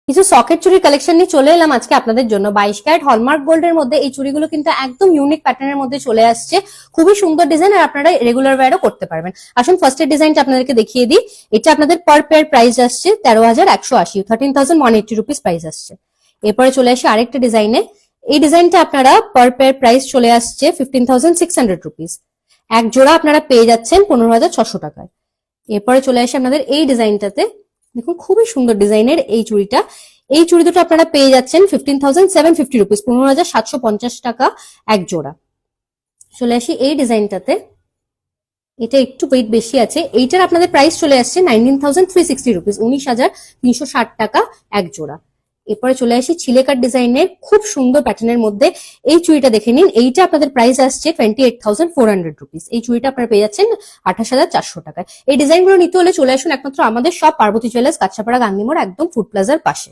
কিছু socket চুড়ির collection নিয়ে চলে এলাম আজকে আপনাদের জন্য। 22 ক্যারেট হলমার্ক গোল্ডের মধ্যে এই চুড়িগুলো কিন্তু একদম ইউনিক প্যাটার্নের মধ্যে চলে আসছে। খুবই সুন্দর ডিজাইন, আর আপনারা রেগুলার ওয়্যারও করতে পারবেন। আসুন ফার্স্টের ডিজাইনটা আপনাদেরকে দেখিয়ে দিই। এটা আপনাদের পার পেয়ার প্রাইস আসছে 13,180, 13,180 রুপিস প্রাইস আসছে। এরপরে চলে আসি আরেকটা ডিজাইনে। এই ডিজাইনটা আপনারা পার পেয়ার প্রাইস চলে আসছে 15,600 রুপিস। এক জোড়া আপনারা পেয়ে যাচ্ছেন 15,600 টাকায়। এরপরে চলে আসি আপনাদের এই ডিজাইনটাতে। দেখুন খুবই সুন্দর ডিজাইনের এই চুড়িটা। এই চুড়ি দুটো আপনারা পেয়ে যাচ্ছেন 15,750 রুপিস, 15,750 টাকা এক জোড়া। চলে আসি এই ডিজাইনটাতে। এটা একটু ওয়েট বেশি আছে। এইটার আপনাদের প্রাইস চলে আসছে 19,360 রুপিস, 19,360 টাকা এক জোড়া। এরপরে চলে আসি ছিলেকার ডিজাইনের খুব সুন্দর প্যাটার্নের মধ্যে এই চুড়িটা দেখে নিন। এইটা আপনাদের প্রাইস আসছে 28,400 রুপিস। এই চুড়িটা আপনারা পেয়ে যাচ্ছেন 28,400 টাকায়। এই ডিজাইনগুলো নিতে হলে চলে আসুন একমাত্র আমাদের সব পার্বতী জুয়েলার্স, কাঁচরাপাড়া, গান্ধী মোড়, একদম ফুড প্লাজার পাশে।